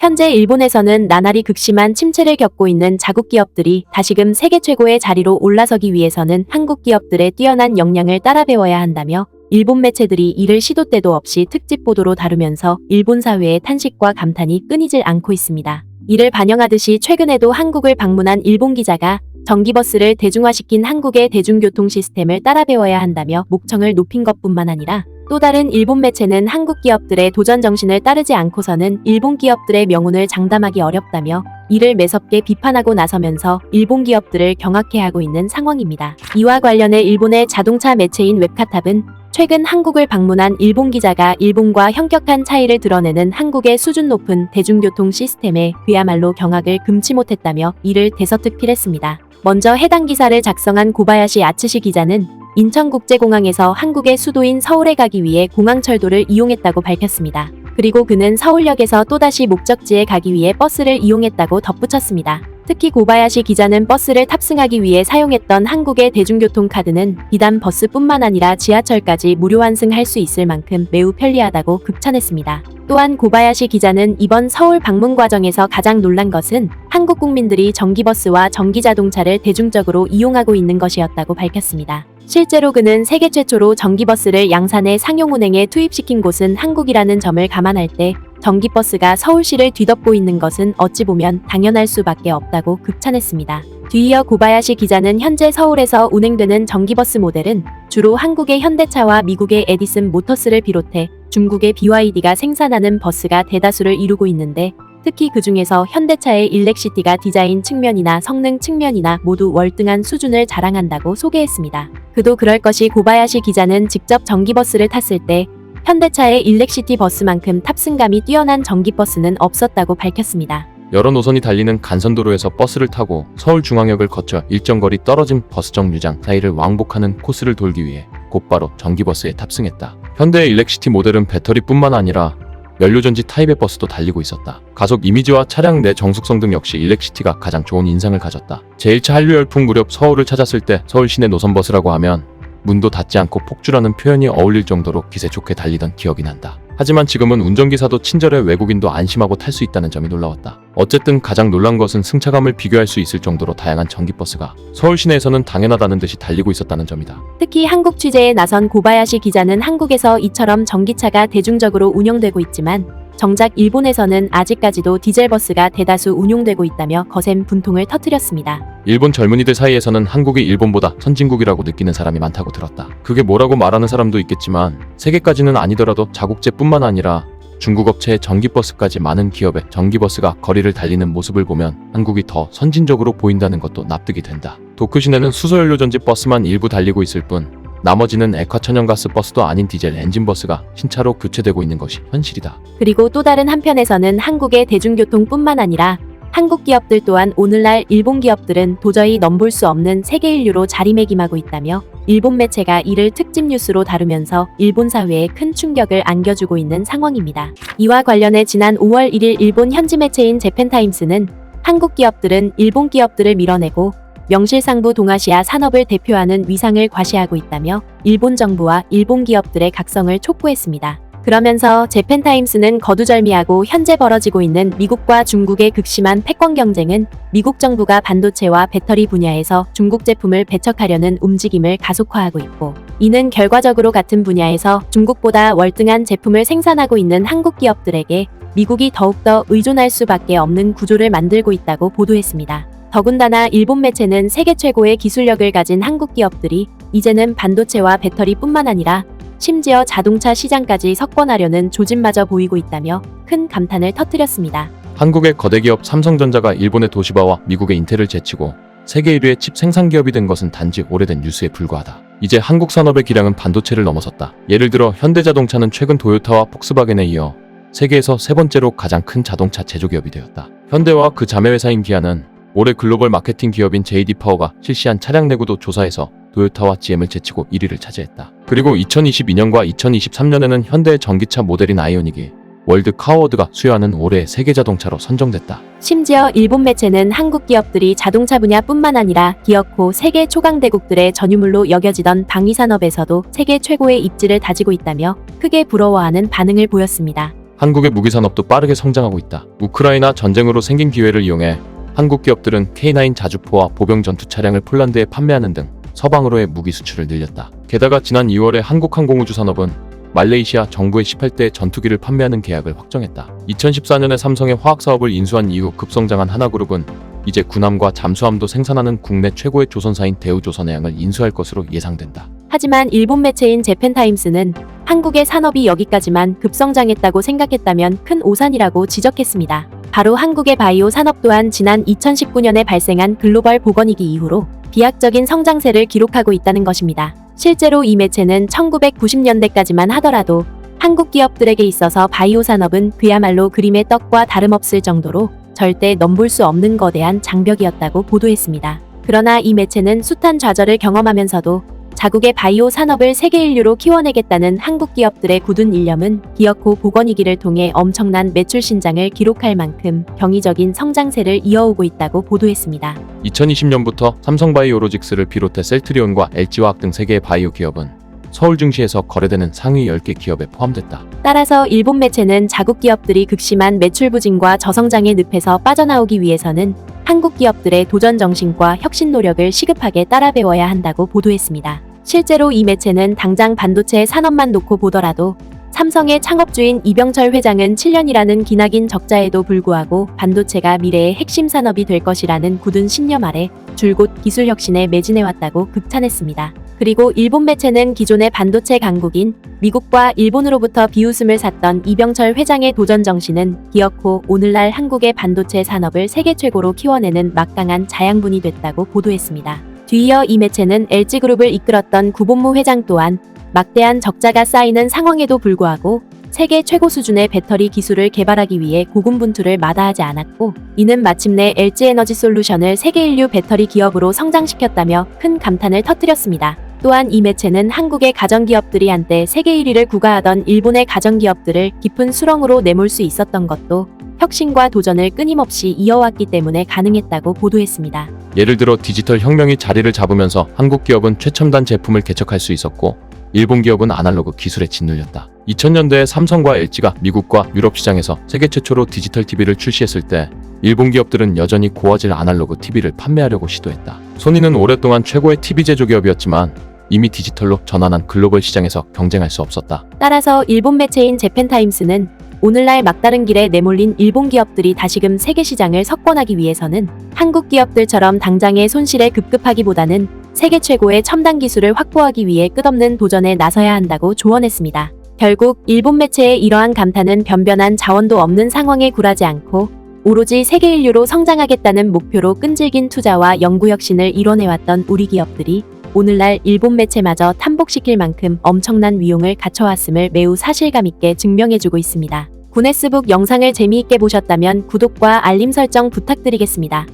현재 일본에서는 나날이 극심한 침체를 겪고 있는 자국 기업들이 다시금 세계 최고의 자리로 올라서기 위해서는 한국 기업들의 뛰어난 역량을 따라 배워야 한다며 일본 매체들이 이를 시도 때도 없이 특집 보도로 다루면서 일본 사회의 탄식과 감탄이 끊이질 않고 있습니다. 이를 반영하듯이 최근에도 한국을 방문한 일본 기자가 전기버스를 대중화시킨 한국의 대중교통 시스템을 따라 배워야 한다며 목청을 높인 것뿐만 아니라 또 다른 일본 매체는 한국 기업들의 도전 정신을 따르지 않고서는 일본 기업들의 명운을 장담하기 어렵다며 이를 매섭게 비판하고 나서면서 일본 기업들을 경악해하고 있는 상황입니다. 이와 관련해 일본의 자동차 매체인 웹카탑은 최근 한국을 방문한 일본 기자가 일본과 현격한 차이를 드러내는 한국의 수준 높은 대중교통 시스템에 그야말로 경악을 금치 못했다며 이를 대서특필했습니다. 먼저 해당 기사를 작성한 고바야시 아츠시 기자는 인천국제공항에서 한국의 수도인 서울에 가기 위해 공항철도를 이용했다고 밝혔습니다. 그리고 그는 서울역에서 또다시 목적지에 가기 위해 버스를 이용했다고 덧붙였습니다. 특히 고바야시 기자는 버스를 탑승하기 위해 사용했던 한국의 대중교통 카드는 비단 버스뿐만 아니라 지하철까지 무료 환승할 수 있을 만큼 매우 편리하다고 극찬했습니다. 또한 고바야시 기자는 이번 서울 방문 과정에서 가장 놀란 것은 한국 국민들이 전기버스와 전기자동차를 대중적으로 이용하고 있는 것이었다고 밝혔습니다. 실제로 그는 세계 최초로 전기버스를 양산의 상용 운행에 투입시킨 곳은 한국이라는 점을 감안할 때 전기버스가 서울시를 뒤덮고 있는 것은 어찌 보면 당연할 수밖에 없다고 극찬했습니다. 뒤이어 고바야시 기자는 현재 서울에서 운행되는 전기버스 모델은 주로 한국의 현대차와 미국의 에디슨 모터스를 비롯해 중국의 BYD가 생산하는 버스가 대다수를 이루고 있는데 특히 그 중에서 현대차의 일렉시티가 디자인 측면이나 성능 측면이나 모두 월등한 수준을 자랑한다고 소개했습니다. 그도 그럴 것이 고바야시 기자는 직접 전기버스를 탔을 때 현대차의 일렉시티 버스만큼 탑승감이 뛰어난 전기버스는 없었다고 밝혔습니다. 여러 노선이 달리는 간선도로에서 버스를 타고 서울중앙역을 거쳐 일정 거리 떨어진 버스 정류장 사이를 왕복하는 코스를 돌기 위해 곧바로 전기버스에 탑승했다. 현대의 일렉시티 모델은 배터리뿐만 아니라 연료전지 타입의 버스도 달리고 있었다. 가속 이미지와 차량 내 정숙성 등 역시 일렉시티가 가장 좋은 인상을 가졌다. 제1차 한류열풍 무렵 서울을 찾았을 때 서울 시내 노선버스라고 하면 문도 닫지 않고 폭주라는 표현이 어울릴 정도로 기세 좋게 달리던 기억이 난다. 하지만 지금은 운전기사도 친절해 외국인도 안심하고 탈 수 있다는 점이 놀라웠다. 어쨌든 가장 놀란 것은 승차감을 비교할 수 있을 정도로 다양한 전기버스가 서울 시내에서는 당연하다는 듯이 달리고 있었다는 점이다. 특히 한국 취재에 나선 고바야시 기자는 한국에서 이처럼 전기차가 대중적으로 운영되고 있지만 정작 일본에서는 아직까지도 디젤버스가 대다수 운용되고 있다며 거센 분통을 터뜨렸습니다. 일본 젊은이들 사이에서는 한국이 일본보다 선진국이라고 느끼는 사람이 많다고 들었다. 그게 뭐라고 말하는 사람도 있겠지만 세계까지는 아니더라도 자국제뿐만 아니라 중국 업체의 전기버스까지 많은 기업의 전기버스가 거리를 달리는 모습을 보면 한국이 더 선진적으로 보인다는 것도 납득이 된다. 도쿄시내는 수소연료전지 버스만 일부 달리고 있을 뿐 나머지는 액화천연가스 버스도 아닌 디젤 엔진버스가 신차로 교체되고 있는 것이 현실이다. 그리고 또 다른 한편에서는 한국의 대중교통뿐만 아니라 한국 기업들 또한 오늘날 일본 기업들은 도저히 넘볼 수 없는 세계 인류로 자리매김하고 있다며 일본 매체가 이를 특집 뉴스로 다루면서 일본 사회에 큰 충격을 안겨주고 있는 상황입니다. 이와 관련해 지난 5월 1일 일본 현지 매체인 재팬타임스는 한국 기업들은 일본 기업들을 밀어내고 명실상부 동아시아 산업을 대표하는 위상을 과시하고 있다며 일본 정부와 일본 기업들의 각성을 촉구했습니다. 그러면서 재팬타임스는 거두절미하고 현재 벌어지고 있는 미국과 중국의 극심한 패권 경쟁은 미국 정부가 반도체와 배터리 분야에서 중국 제품을 배척하려는 움직임을 가속화하고 있고 이는 결과적으로 같은 분야에서 중국보다 월등한 제품을 생산하고 있는 한국 기업들에게 미국이 더욱더 의존할 수밖에 없는 구조를 만들고 있다고 보도했습니다. 더군다나 일본 매체는 세계 최고의 기술력을 가진 한국 기업들이 이제는 반도체와 배터리뿐만 아니라 심지어 자동차 시장까지 석권하려는 조짐마저 보이고 있다며 큰 감탄을 터뜨렸습니다. 한국의 거대 기업 삼성전자가 일본의 도시바와 미국의 인텔을 제치고 세계 1위의 칩 생산 기업이 된 것은 단지 오래된 뉴스에 불과하다. 이제 한국 산업의 기량은 반도체를 넘어섰다. 예를 들어 현대자동차는 최근 도요타와 폭스바겐에 이어 세계에서 세 번째로 가장 큰 자동차 제조기업이 되었다. 현대와 그 자매회사인 기아는 올해 글로벌 마케팅 기업인 JD 파워가 실시한 차량 내구도 조사에서 도요타와 GM을 제치고 1위를 차지했다. 그리고 2022년과 2023년에는 현대의 전기차 모델인 아이오닉이 월드 카어워드가 수여하는 올해의 세계 자동차로 선정됐다. 심지어 일본 매체는 한국 기업들이 자동차 분야뿐만 아니라 기어코 세계 초강대국들의 전유물로 여겨지던 방위산업에서도 세계 최고의 입지를 다지고 있다며 크게 부러워하는 반응을 보였습니다. 한국의 무기 산업도 빠르게 성장하고 있다. 우크라이나 전쟁으로 생긴 기회를 이용해 한국 기업들은 K9 자주포와 보병 전투 차량을 폴란드에 판매하는 등 서방으로의 무기 수출을 늘렸다. 게다가 지난 2월에 한국항공우주산업은 말레이시아 정부의 18대 전투기를 판매하는 계약을 확정했다. 2014년에 삼성의 화학사업을 인수한 이후 급성장한 하나그룹은 이제 군함과 잠수함도 생산하는 국내 최고의 조선사인 대우조선해양을 인수할 것으로 예상된다. 하지만 일본 매체인 재팬타임스는 한국의 산업이 여기까지만 급성장했다고 생각했다면 큰 오산이라고 지적했습니다. 바로 한국의 바이오 산업 또한 지난 2019년에 발생한 글로벌 보건위기 이후로 비약적인 성장세를 기록하고 있다는 것입니다. 실제로 이 매체는 1990년대까지만 하더라도 한국 기업들에게 있어서 바이오 산업은 그야말로 그림의 떡과 다름없을 정도로 절대 넘볼 수 없는 거대한 장벽이었다고 보도했습니다. 그러나 이 매체는 숱한 좌절을 경험하면서도 자국의 바이오 산업을 세계 인류로 키워내겠다는 한국 기업들의 굳은 일념은 기어코 보건위기를 통해 엄청난 매출 신장을 기록할 만큼 경이적인 성장세를 이어오고 있다고 보도했습니다. 2020년부터 삼성바이오로직스를 비롯해 셀트리온과 LG화학 등 세계의 바이오 기업은 서울 증시에서 거래되는 상위 10개 기업에 포함됐다. 따라서 일본 매체는 자국 기업들이 극심한 매출 부진과 저성장의 늪에서 빠져나오기 위해서는 한국 기업들의 도전 정신과 혁신 노력을 시급하게 따라 배워야 한다고 보도했습니다. 실제로 이 매체는 당장 반도체 산업만 놓고 보더라도 삼성의 창업주인 이병철 회장은 7년이라는 기나긴 적자에도 불구하고 반도체가 미래의 핵심 산업이 될 것이라는 굳은 신념 아래 줄곧 기술 혁신에 매진해왔다고 극찬했습니다. 그리고 일본 매체는 기존의 반도체 강국인 미국과 일본으로부터 비웃음을 샀던 이병철 회장의 도전 정신은 기어코 오늘날 한국의 반도체 산업을 세계 최고로 키워내는 막강한 자양분이 됐다고 보도했습니다. 뒤이어 이 매체는 LG그룹을 이끌었던 구본무 회장 또한 막대한 적자가 쌓이는 상황에도 불구하고 세계 최고 수준의 배터리 기술을 개발하기 위해 고군분투를 마다하지 않았고 이는 마침내 LG에너지솔루션을 세계 인류 배터리 기업으로 성장시켰다며 큰 감탄을 터뜨렸습니다. 또한 이 매체는 한국의 가정기업들이 한때 세계 1위를 구가하던 일본의 가정기업들을 깊은 수렁으로 내몰 수 있었던 것도 혁신과 도전을 끊임없이 이어왔기 때문에 가능했다고 보도했습니다. 예를 들어 디지털 혁명이 자리를 잡으면서 한국 기업은 최첨단 제품을 개척할 수 있었고 일본 기업은 아날로그 기술에 짓눌렸다. 2000년대에 삼성과 LG가 미국과 유럽 시장에서 세계 최초로 디지털 TV를 출시했을 때 일본 기업들은 여전히 고화질 아날로그 TV를 판매하려고 시도했다. 소니는 오랫동안 최고의 TV 제조기업이었지만 이미 디지털로 전환한 글로벌 시장에서 경쟁할 수 없었다. 따라서 일본 매체인 재팬타임스는 오늘날 막다른 길에 내몰린 일본 기업들이 다시금 세계 시장을 석권하기 위해서는 한국 기업들처럼 당장의 손실에 급급하기보다는 세계 최고의 첨단 기술을 확보하기 위해 끝없는 도전에 나서야 한다고 조언했습니다. 결국 일본 매체의 이러한 감탄은 변변한 자원도 없는 상황에 굴하지 않고 오로지 세계 인류로 성장하겠다는 목표로 끈질긴 투자와 연구 혁신을 이뤄내왔던 우리 기업들이 오늘날 일본 매체마저 탐복시킬 만큼 엄청난 위용을 갖춰왔음을 매우 사실감 있게 증명해주고 있습니다. 구네스북 영상을 재미있게 보셨다면 구독과 알림 설정 부탁드리겠습니다.